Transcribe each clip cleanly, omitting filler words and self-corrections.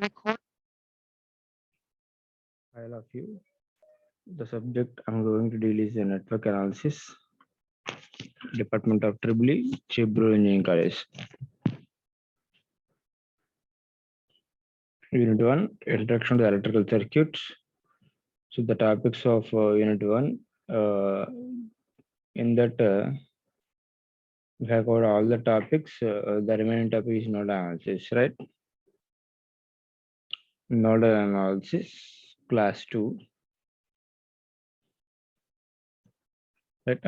I love you. The subject I'm going to deal is the network analysis, Department of EEE, Chebrool Engineering College. Unit 1, Introduction to Electrical Circuits. So the topics of Unit 1, in that we have covered all the topics. The remaining topic is nodal analysis, right? Nodal analysis, class 2. Right,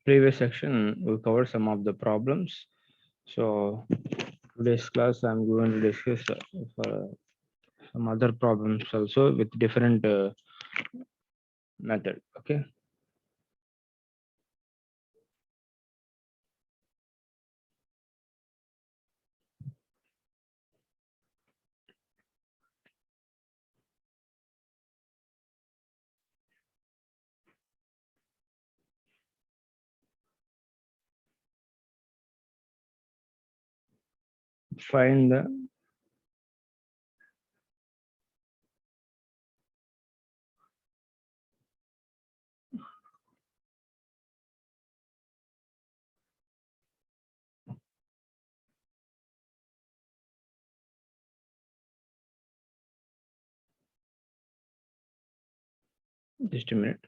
previous section we covered some of the problems. So today's class I'm going to discuss for some other problems also with different method. Okay. Find the just a minute.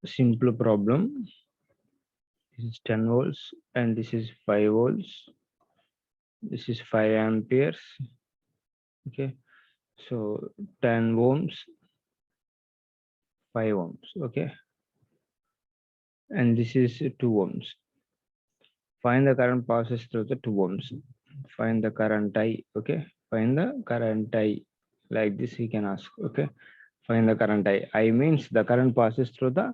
Simple problem. This is 10 volts and this is 5 volts. This is 5 amperes. Okay. So 10 ohms, 5 ohms. Okay. And this is 2 ohms. Find the current passes through the 2 ohms. Find the current I. Okay. Find the current I. Like this he can ask. Okay. Find the current I. I means the current passes through the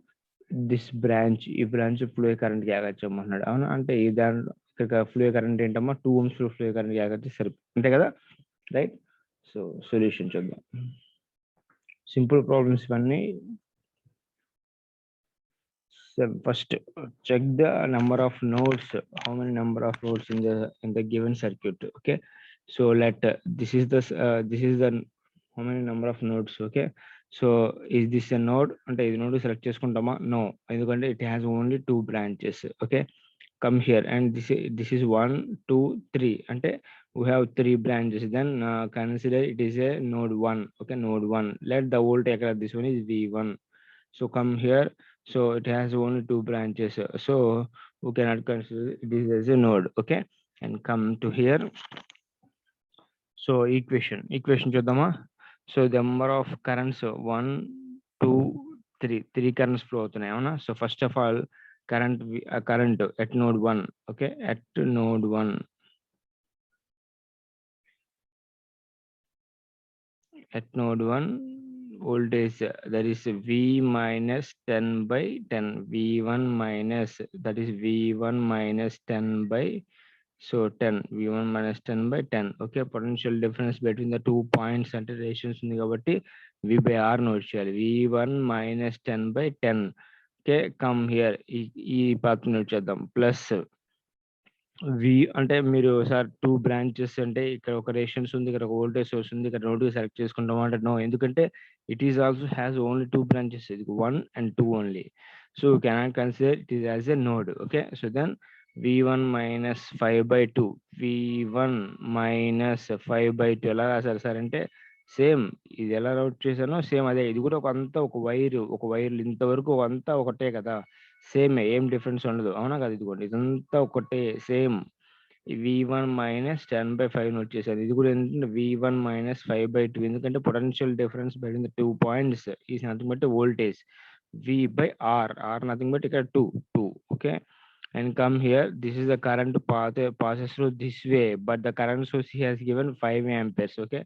this branch. ఈ branch flow current ఆగచ్చమన్నాడు. అవునా, అంటే ఈ దాంట్లో ఇక్కడ flow current ఏంటమ్మా 2 ohms flow current ఆగచ్చు సరి అంతే కదా, రైట్. సో సొల్యూషన్ చూద్దాం. సింపుల్ ప్రాబ్లమ్స్ ఇవన్నీ. First check the number of nodes, how many number of nodes in the given circuit. Okay, so let this is the how many number of nodes. Okay, so is this a node అంటే ఇది node select చేసుకుంటామా? No, ఎందుకంటే it has only 2 branches. Okay, come here and this is 1 2 3 అంటే we have 3 branches, then consider it is a node 1. Okay, node 1, let the voltage, this one is V1. So come here, so it has only 2 branches, so we cannot consider this as a node. Okay, and come to here. So equation చూద్దామా? So the number of currents 1 2 3 currents flow అవుతున్నాయి అవునా. So first of all current at node 1. Okay, at node 1, at node 1 voltage, that is V minus 10 by 10, V1 minus, that is V1 minus 10 by, so 10, V1 minus 10 by 10. Okay, potential difference between the 2 points అంటే rations ఉంది కాబట్టి V by R note చేయాలి. V1 minus 10 by 10. Okay, come here, ఈ part note చేద్దాం. Plus V అంటే మీరు sir 2 branches అంటే ఇక్కడ ఒక రేషన్స్ ఉంది, ఇక్కడ ఒక వోల్టేజ్ సోర్స్ ఉంది, ఇక్కడ నోడ్ సెలెక్ట్ చేసుకుంటాం అంటే నో, ఎందుకంటే it is also has only 2 branches, ఇది 1 and 2 only. So cannot consider it is as a node. Okay, so then V1 minus 5 by 2, V1 minus 5 by 2 ఎలా రాశారు సార్ అంటే same ఇది ఎలా రౌట్ చేశానో సేమ్ అదే, ఇది కూడా ఒక వైర్ ఇంతవరకు అంతా ఒకటే కదా, సేమ్, ఏం డిఫరెన్స్ ఉండదు అవునా కదా. ఇదిగోండి ఇదంతా ఒకటే same. V1 minus 10 by 5 note చేశారు. ఇది కూడా ఏంటంటే V1 minus 5 by 2, ఎందుకంటే potential difference between the 2 points is nothing but voltage V by R nothing but ఇక్కడ 2. Okay, and come here, this is the current path passes through this way, but the current source he has given 5 amperes. Okay,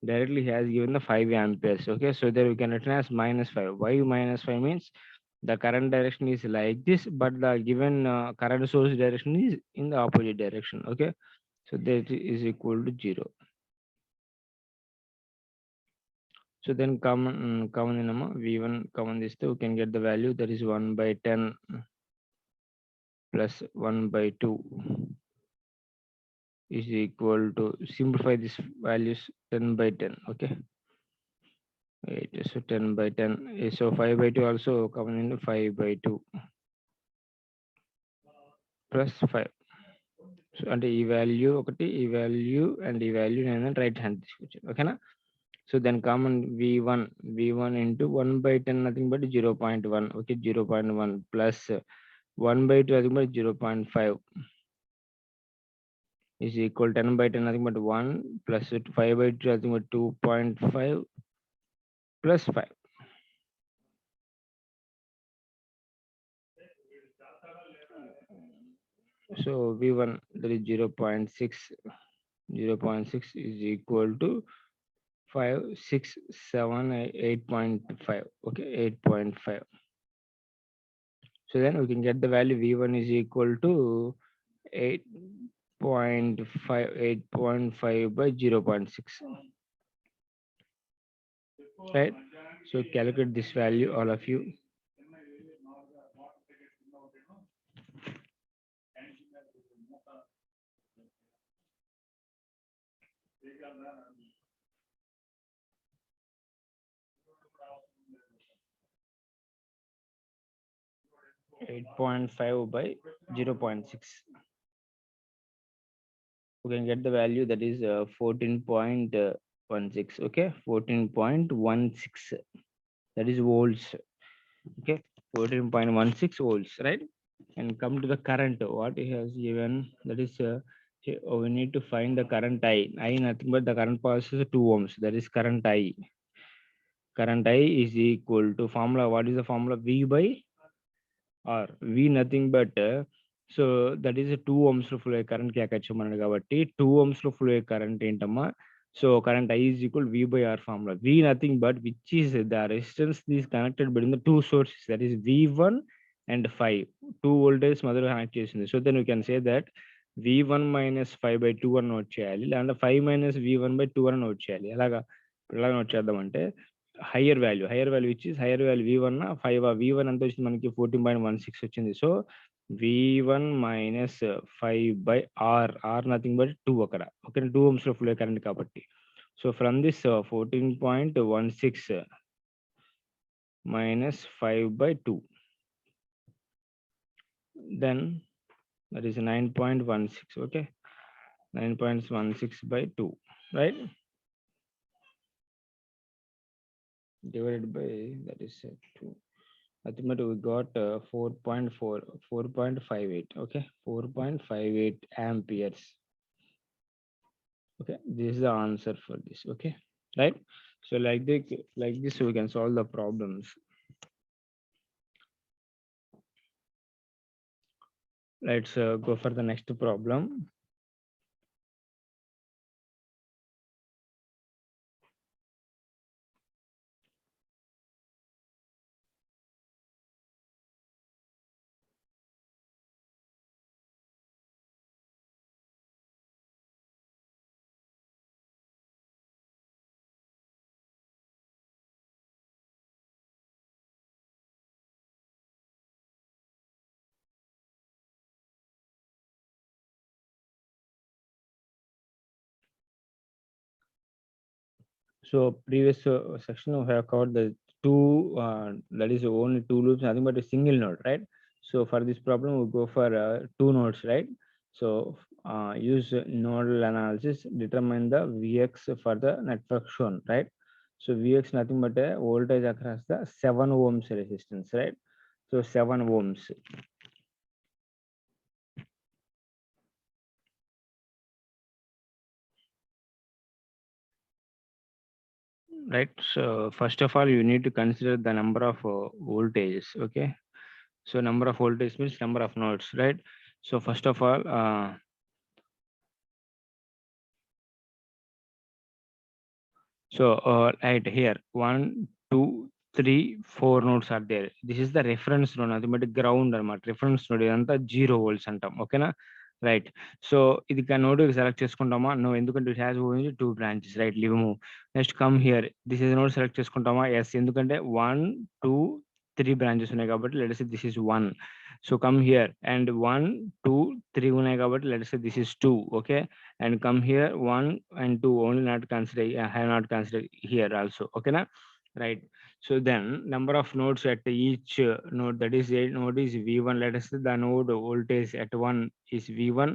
directly has given the 5 amperes. Okay, so there we can written as -5. Why -5 means the current direction is like this, but the given current source direction is in the opposite direction. Okay, so that is equal to 0. So then common in v1 common this, we can get the value that is 1 by 10 plus 1 by 2 is equal to, simplify this values, 10 by 10. Okay, wait, so 10 by 10, so 5 by 2 also common in 5 by 2 plus 5. So అంటే ఈ value ఒకటి, ఈ value and ఈ value నేను right hand తీసుకొచ్చాను. ఓకేనా? So then common v1 into 1 by 10 nothing but 0.1. Okay, 0.1 plus 1 by 2 nothing but 0.5 is equal 10 by 10 nothing but 1 plus 5 by 2 nothing but 2.5 plus 5. So v1 that is 0.6. 0.6 is equal to 5, 6, 7, 8.5. Okay, 8.5. So then we can get the value v1 is equal to 8.5 by 0.6. Right? So calculate this value, all of you. 8.5 by 0.6. We can get the value that is 14.16. Okay, 14.16. That is volts. Okay, 14.16 volts, right? And come to the current, what he has given, that is we need to find the current I nothing but the current passes 2 ohms, that is current I. Current I is equal to formula, what is the formula? V by R. V nothing but so that is a 2 ohms లో flow current కి ఎక్కచ్చామన్నాడు కాబట్టి 2 ohms లో flow current ఏంటమ్మా? So current I is equal V by R formula. V nothing but which is the resistance is connected between the two sources, that is V1 and 5. 2 voltage మధ్యలో connect చేసింది. So then you can say that V1 minus 5 by 2 అని note చేయాలి, లేదంటే 5 minus V1 by 2 అని note చేయాలి. ఎలాగా note చేద్దామంటే higher value which is higher value v1 5 v1 ఎంత వచ్చింది మనకి 14.16 వచ్చింది. So v1 minus 5 by r nothing but 2 అక్కడ. ఓకే, 2 ohms లో ఫ్లో కరెంట్ కాబట్టి. So from this 14.16 minus 5 by 2, then that is 9.16. okay, 9.16 by 2, right, divided by that is 2. Ultimately we got 4.58. okay, 4.58 amperes. Okay, this is the answer for this. Okay, right? So like this we can solve the problems. Let's go for the next problem. So previous section we have covered the two that is only two loops, nothing but a single node, right? So for this problem we go for 2 nodes, right? So use nodal analysis, determine the Vx for the network shown, right? So Vx nothing but a voltage across the 7 ohms resistance, right? So 7 ohms. Right, so first of all you need to consider the number of voltages. Okay, so number of voltage means number of nodes, right? So first of all So right here, 1, 2, 3, 4 nodes are there. This is the reference node, nothing but ground అనమాట. Reference node ఇదంతా 0 volts అంటాం. ఓకేనా? Right. So ఇది node select చేసుకుంటామా? No, ఎందుకంటే it has only 2 branches. Right, leave move. Next come here. This is node select చేసుకుంటామా? Yes, ఎందుకంటే 1, 2, 3 branches ఉన్నాయి కాబట్టి let us say this is 1. So come here and 1, 2, 3 ఉన్నాయి కాబట్టి let us say this is 2. Okay, and come here 1 and 2 only, not consider, I have not considered here also. Okay na? Right. So then number of nodes at each node, that is a node is v1. Let us say the node voltage at 1 is v1,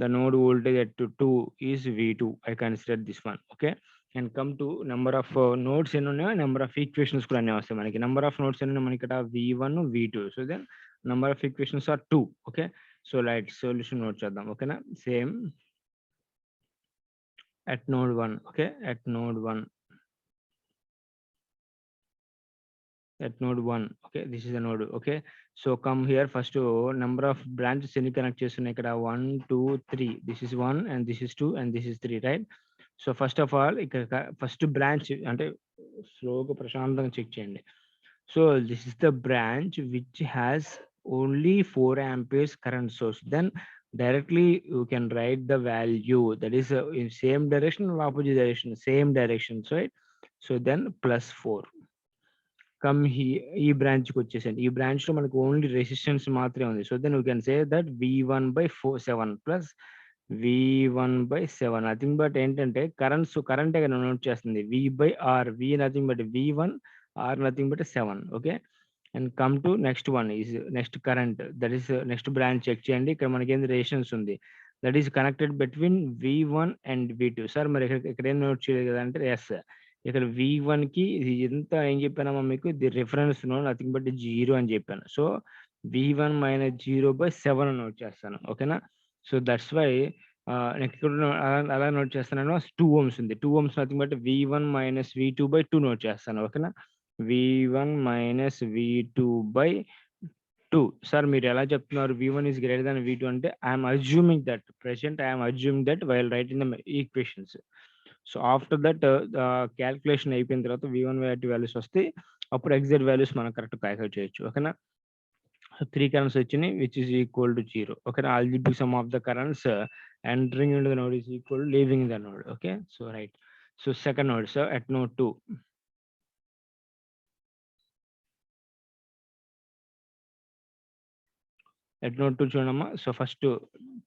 the node voltage at 2 is v2. I consider this one. Okay, and come to number of nodes ఎన్ని ఉన్నాయో number of equations కూడా అన్నీ వస్తాయి మనకి. number of nodes ఎన్ని ఉన్నాయి మనకి ఇక్కడ v1 v2. So then number of equations are 2. Okay, so right, solution note చేద్దాం. ఓకేనా? Same at node 1. Okay, at node 1, at node 1. Okay, this is the node. Okay, so come here, first number of branches ఎన్ని connect చేస్తున్నాయి ఇక్కడ 1, 2, 3. This is 1 and this is 2 and this is 3, right? So first of all ఇక్కడ first branch అంటే స్లోగా ప్రశాంతంగా check చేయండి. So this is the branch which has only 4 amperes current source. Then directly you can write the value, that is in same direction or opposite direction, same direction, right? So then plus 4. Come ఈ branch కి వచ్చేసండి. ఈ branch లో మనకు only resistance మాత్రమే ఉంది. So then you can say that v1/7 plus v1/7 nothing but ఏంటంటే current note చేస్తుంది v/r. v nothing but v1, r nothing but 7. Okay, and come to next one is next current, that is next branch check చేయండి. ఇక్కడ మనకి ఏంది resistance ఉంది, that is connected between v1 and v2. Sir మరి ఇక్కడ ఏం note చేయలేదు కదా అంటే ఎస్, ఇక్కడ v1 కి ఇది ఎంత ఏం చెప్పానమ్మా మీకు, ఇది రిఫరెన్స్ నోడ్ నథింగ్ బట్ 0 అని చెప్పాను. సో v1 - 0/7 అని నోట్ చేస్తాను. ఓకేనా? సో దట్స్ వై నెక్స్ట్ అలా నోట్ చేస్తాను. 2 ohms ఉంది, 2 ohms nothing but v1 - v2/2 note చేస్తాను. ఓకేనా? v1 - v2/2. సార్ మీరు ఎలా చెప్తున్నారు v1 is greater than v2 అంటే I'm assuming that while writing the equations. So after that calculation అయిపోయిన తర్వాత v1 v2 వాల్యూస్ వస్తే అప్పుడు ఎగ్జాక్ట్ వాల్యూస్ మనం కరెక్ట్ క్యాల్కులేట్ చేయొచ్చు. ఓకేనా? 3 కరెంట్స్ వచ్చినాయి విచ్ ఈస్ ఈక్వల్ టు 0. ఓకేనా? Algebraic some of the currents entering into the node is equal to leaving the node. Okay, so right, so second node, so at node 2, at node 2 చూడమ్మా. So first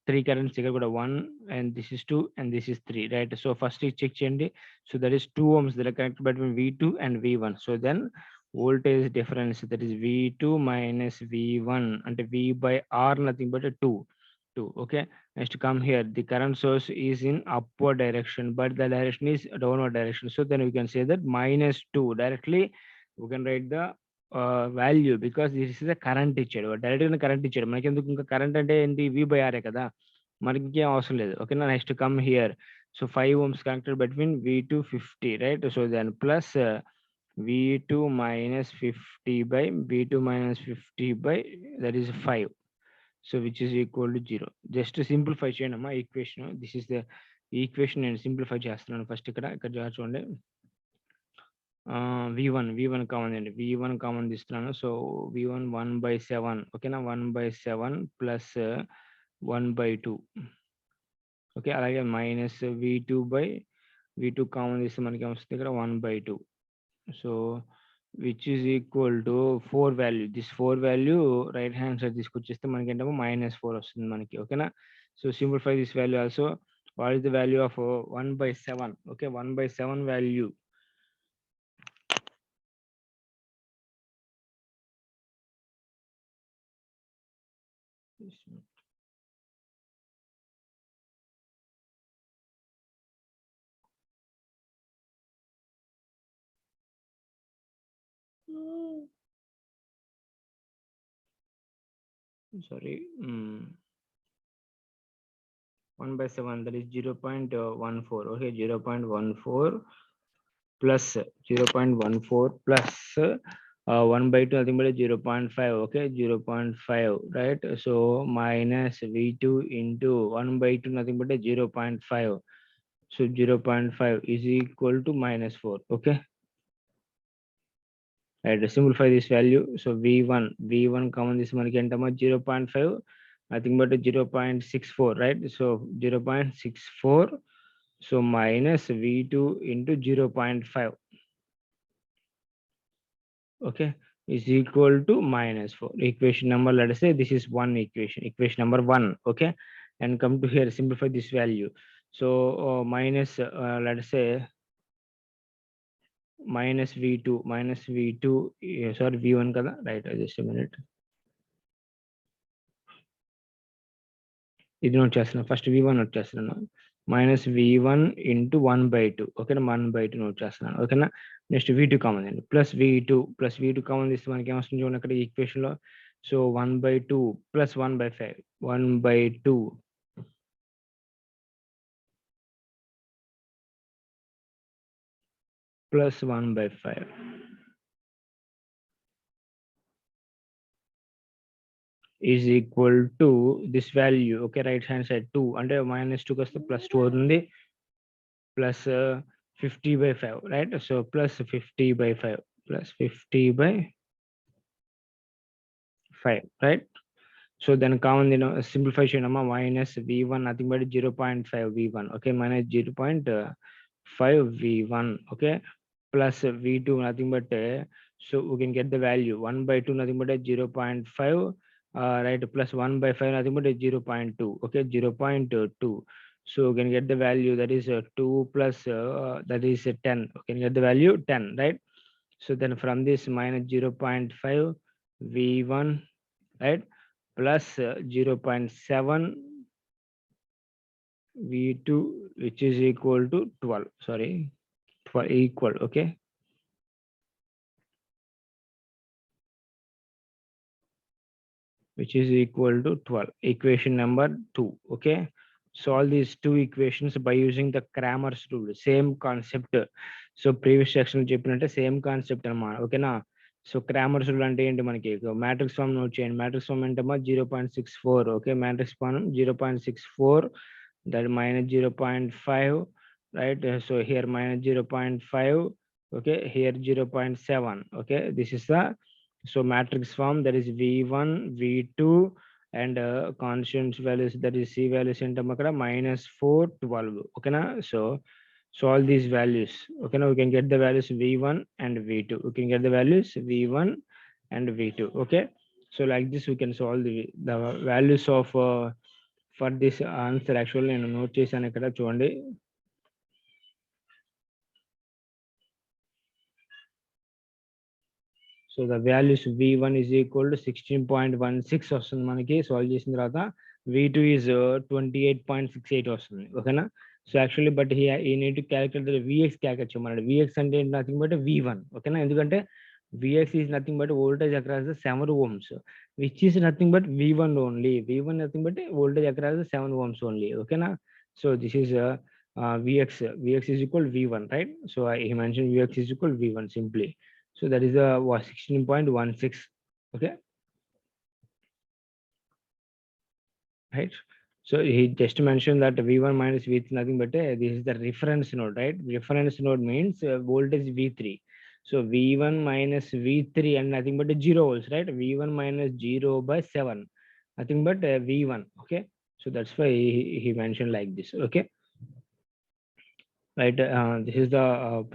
3 currents ఇక్కడ కూడా 1 and this is 2 and this is 3, right? So first check చేయండి. So that is 2 ohms that are connected between v2 and v1. so then voltage difference, that is v2 minus v1 అంటే v/r nothing but 2. Okay, next come here, the current source is in upward direction but the direction is downward direction. So then we can say that -2. Directly we can write the value because this is current ఇచ్చాడు, direct గా current ఇచ్చాడు. మనకి ఎందుకు ఇంకా current అంటే ఏంటి, v/r కదా, మనకి ఇంకేం అవసరం లేదు. ఓకేనా? Next come here, so 5 ohms connected between v2 50, right? So then plus v2 - 50 by that is 5. So which is equal to 0. Just simplify చేయండి అమ్మా equation. This is the equation, నేను సింప్లిఫై చేస్తున్నాను ఫస్ట్. ఇక్కడ చూడండి, v1 కామన్ అండి, v1 common తీస్తున్నాను. So v1 1/7. ఓకేనా? 1/7 plus 1/2. Okay, అలాగే మైనస్ v2 కామన్ తీస్తే మనకి ఏమొస్తుంది ఇక్కడ 1/2. So which is equal to 4 value. This 4 value right hand side తీసుకొచ్చేస్తే మనకి ఏంటో -4 వస్తుంది మనకి. ఓకేనా? So simplify this value also. What is the value of 1/7? Okay, 1/7 value sorry, 1/7, that is 0.14. Okay, 0.14 plus 0.14 plus 1/2, nothing but 0.5. Okay, 0.5, right? So minus v2 into 1/2, nothing but 0.5. So 0.5 is equal to -4. Okay. Right. Simplify this value. So V1 common this one can 0.5. Nothing but 0.64, right? So 0.64. So minus V2 into 0.5. Okay, is equal to -4. Equation number, let us say this is one equation number 1. Okay, and come to here, simplify this value. So minus let us say minus v2 sorry v1 kada, right? Just a minute, ఇది note చేస్తున్నాను. First v1 note చేస్తున్నాను. -v1 into 1/2. ఓకేనా, 1/2 note చేస్తున్నాను. ఓకేనా, next v2 common అండి. Plus v2 common తీస్తే మనకి ఏమొస్తుంది చూడండి అక్కడ ఈక్వేషన్ లో. So 1/2 plus 1/5, 1/2 plus 1/5 is equal to this value. Okay, right hand side 2 అంటే -2 వస్తే +2 అవుతుంది. Plus 50/5, right? So plus 50/5 plus 50/5, right? So then common, simplify చేయండి. minus v1 nothing but 0.5 v1. Okay, minus 0.5 v1. Okay, plus v2 nothing but so we can get the value 1/2 nothing but 0.5, right? Plus 1/5 nothing but 0.2. Okay, 0.2. So we can get the value that is 2 plus that is 10. We can get the value 10, right? So then from this minus 0.5 v1, right, plus 0.7 v2, which is equal to 12. Sorry, 12 equal. Okay, which is equal to 12. Equation number 2. Okay, solve these two equations by using the Cramer's rule. Same concept. So previous section చెప్పినట్టే same concept అన్నమాట. ఓకేనా, so Cramer's rule అంటే ఏంటి, మనకి matrix form note చేయండి. Matrix form ఏంటమ్మా 0.64. Okay, matrix form 0.64, that minus 0.5, right? So here minus 0.5. Okay, here 0.7. Okay, this is the so matrix form, that is v1 v2 and constant values, that is c values ఏంటమ్మా అక్కడ -4 12. Okay na, so all these values. Okay, now we can get the values v1 and v2. We can get the values v1 and v2. Okay, so like this we can solve the values of for this answer. Actually నేను note చేశాను ఇక్కడ చూడండి. So the values v1 is equal to 16.16 వస్తుంది మనకి solve చేసిన తర్వాత. v2 is 28.68 వస్తుంది. ఓకేనా, సో యాక్చువల్లీ బట్ ఈ need to calculate vx calculate చేయమన్నాడు. vx అంటే నథింగ్ బట్ v1. ఓకేనా, ఎందుకంటే vx is nothing but voltage across the 7 ohms, which is nothing but v1 only. v1 nothing but voltage across the 7 ohms only. Okay na, so this is vx is equal v1, right? So he mentioned vx is equal v1 simply. So that is 16.16. Okay, right? So he just mentioned that v1 minus v3 nothing but this is the reference node, right? Reference node means voltage v3. So v1 minus v3 and nothing but 0 volts, right? v1 minus 0/7, nothing but v1. Okay, so that's why he mentioned like this. Okay, right? This is the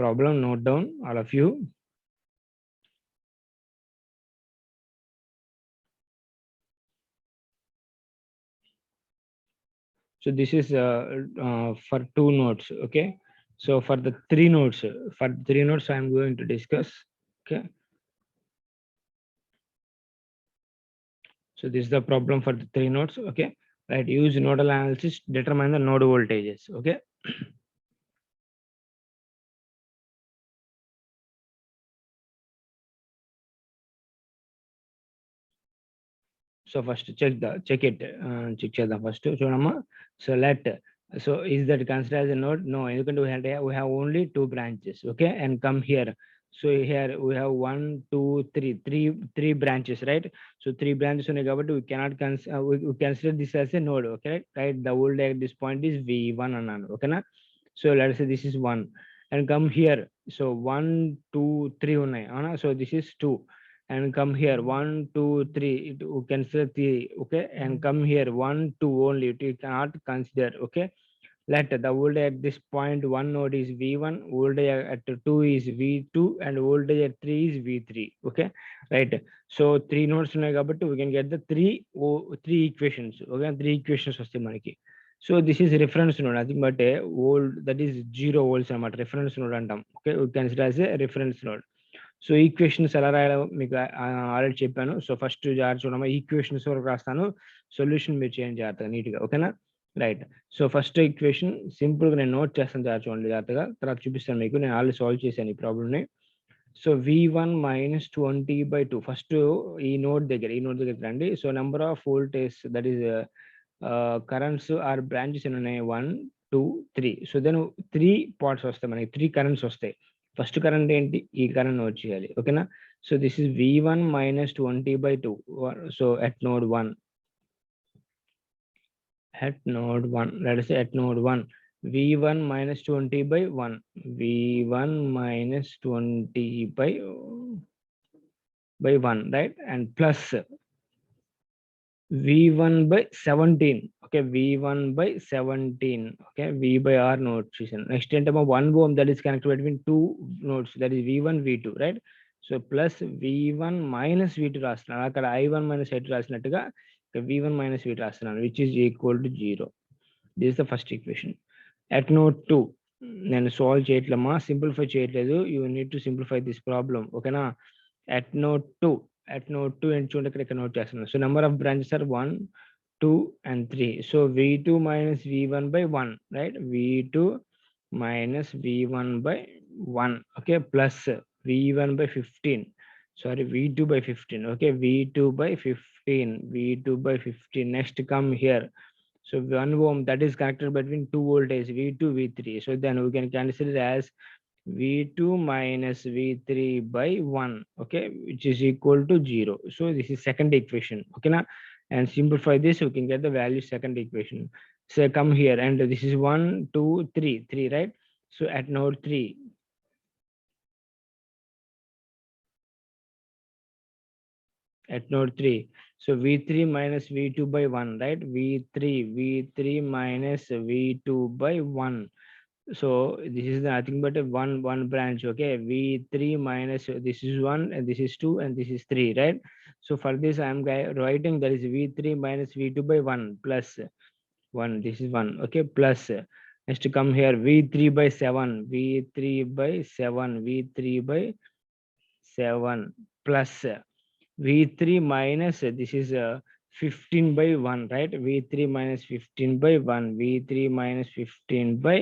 problem. Note down, all of you. So this is for 2 nodes. Okay, so for the 3 nodes, I am going to discuss. Okay, so this is the problem for the 3 nodes. Okay, right? Use nodal analysis, determine the node voltages. Okay, so first check it. Check the first. So let, so is that considered as a node? No, we have only 2 branches. Okay, and come here. So here we have 1 2 3 branches, right? So 3 branches on a కాబట్టి we cannot we consider this as a node. Okay, right? The voltage at this point is v1 అన్నాను. ఓకేనా, So let's say this is 1 and come here. So 1 2 3 ఉన్నాయి అవునా. So this is 2 and come here 1 2 3 you can say 3. Okay, and come here 1 2 only, you cannot consider. Okay, let the voltage at this point 1 node is V1, voltage at 2 is V2, and voltage at 3 is V3. Okay, right. So 3 nodes ఉన్నాయి కాబట్టి we can get the three equations. Okay, 3 equations వస్తాయి మనకి. So this is reference node, nothing but a volt, that is 0 volts అన్నమాట reference node అంటాం. Okay, we consider as a reference node. So equations ఎలా రాయాలో మీకు already చెప్పాను. So first జాగ్రత్త చూడమ్మా, ఈక్వేషన్స్ వరకు రాస్తాను, సొల్యూషన్ మీరు చేయండి జాగ్రత్తగా నీట్గా. ఓకేనా, రైట్. సో ఫస్ట్ ఈక్వేషన్ సింపుల్గా నేను నోట్ చేస్తాను, జాగ్రత్త చూడండి జాగ్రత్తగా, తర్వాత చూపిస్తాను మీకు. నేను ఆల్రెడీ సాల్వ్ చేశాను ఈ ప్రాబ్లమ్ని. సో V1 minus 20/2 ఫస్ట్ ఈ నోట్ దగ్గర రండి. So number of voltage, that is currents or branches ఎన్ని ఉన్నాయి, 1 2 3. సో దెన్ 3 పార్ట్స్ వస్తాయి మనకి, 3 కరెంట్స్ వస్తాయి. ఫస్ట్ కరెంట్ ఏంటి, ఈ కరెంట్ నోట్ చేయాలి. ఓకేనా. So this is V1 minus 20/2. So at node 1, let us say at node 1, V1 minus 20/1, V1 minus 20/1, right, and plus V1 by 17. Okay, V1 by 17. Okay, V by R notation. Next entama 1 ohm that is connected between two nodes, that is V1 V2, right. So plus V1 minus V2 రాస్తున్నాను అక్కడ, I1 minus I2 రాసినట్టుగా V1 minus V2 రాస్తున్నాను, which is equal to 0. This is the first equation. At node 2 నేను solve చేయట్లేమా, simplify చేయట్లేదు, you need to simplify this problem. ఓకేనా. At node 2 and చూడండి ఇక్కడ note చేస్తున్నాను. So number of branches are 1 2 and 3. So V2 minus V1 by 1, right, V2 minus V1 by 1. Okay, plus V1 by 15, sorry, V2 by 15. Okay, V2 by 15. Next come here. So 1 ohm that is connected between two voltage V2 V3. So then we can cancel it as V2 minus V3 by 1. Okay, which is equal to 0. So this is second equation. Okay na, and simplify this, we can get the value second equation. So come here, and this is 1 2 3, right. So at node 3, so V3 minus V2 by 1, right, V3 minus V2 by 1. So this is nothing but a one branch. Okay, V3 minus, this is 1 and this is 2 and this is 3, right. So for this I am writing that is V3 minus V2 by 1 plus 1, this is 1. Okay, plus next come here V3 by 7 plus V3 minus, this is 15 by 1, right, V3 minus 15 by 1, V3 minus 15 by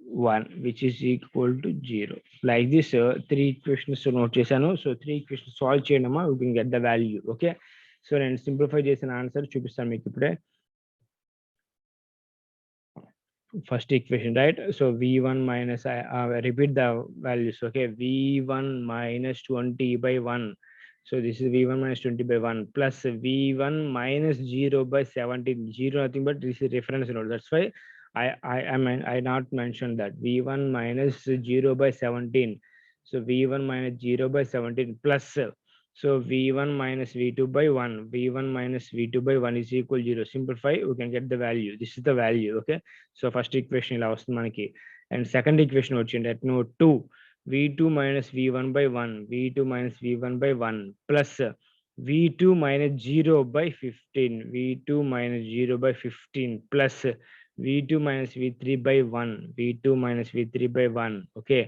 1, which is equal to 0. Like this, 3 equations note chesanu. So 3 equations solve cheyandama, we can get the value. Okay, so then simplify chesina answer chupistanu meeku ippude. First equation, right. So V1 minus, I repeat the values. Okay, V1 minus 20 by 1. So this is V1 minus 20 by 1 plus V1 minus 0 by 17. 0 nothing but this is reference node. That's why I not mentioned that V1 minus 0 by 17. So V1 minus 0 by 17 plus, so V1 minus V2 by 1. V1 minus V2 by 1 is equal 0. Simplify, we can get the value. This is the value. Okay, so first equation ఇలా వస్తుంది మనకి, and second equation వచ్చింది at node 2, V2 minus V1 by 1, V2 minus V1 by 1 plus V2 minus 0 by 15, V2 minus 0 by 15 plus V2 minus V3 by 1, V2 minus V3 by 1. Okay,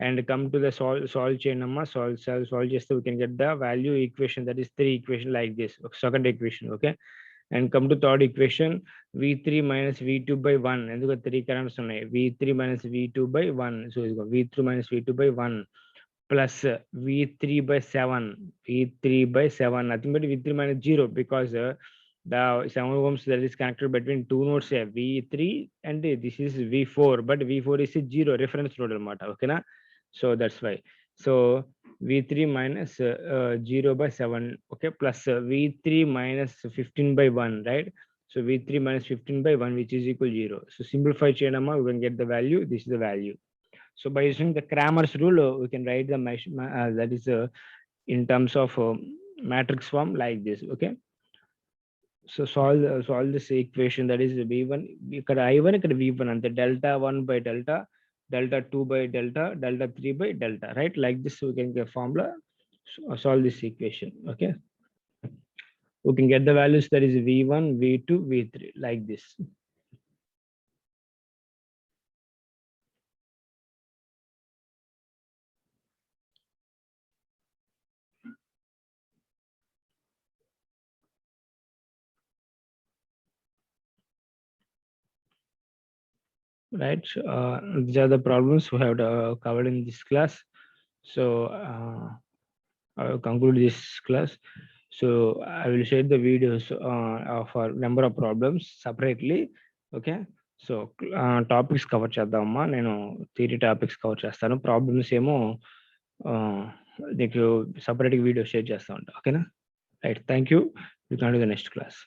and come to the solve chainamma, solve just we can get the value equation, that is 3 equation like this. Second equation. Okay, and come to third equation, V3 minus V2 by 1, enduko 3 currents unnai, V3 minus V2 by 1. So V3 minus V2 by 1 plus V3 by 7, nothing but V3 minus 0, because the 7 ohms that is connected between two nodes, V3 and this is V4, but V4 is a 0 reference node anamata. Okay na, so that's why. So V3 minus 0 by 7. Okay, plus V3 minus 15 by 1, right. So V3 minus 15 by 1, which is equal 0. So simplify cheyadamma, we can get the value. This is the value. So by using the Cramer's rule, we can write the that is in terms of matrix form like this. Okay. So solve this equation, that is v1 ఇక్కడ i1 ఇక్కడ v1 and the delta 1 by delta 2 by delta 3 by delta, right? Like this we can get formula. So solve this equation. Okay, we can get the values, that is v1 v2 v3 like this. Right, these are the problems we have covered in this class. So I will conclude this class. So I will share the videos of a number of problems separately. Okay, so topics cover చేద్దామమ్మా. నేను theory topics cover చేస్తాను, problems ఏమో నీకు సపరేట్గా video share చేస్తా ఉంటా. ఓకేనా? Right, thank you. We can do the next class.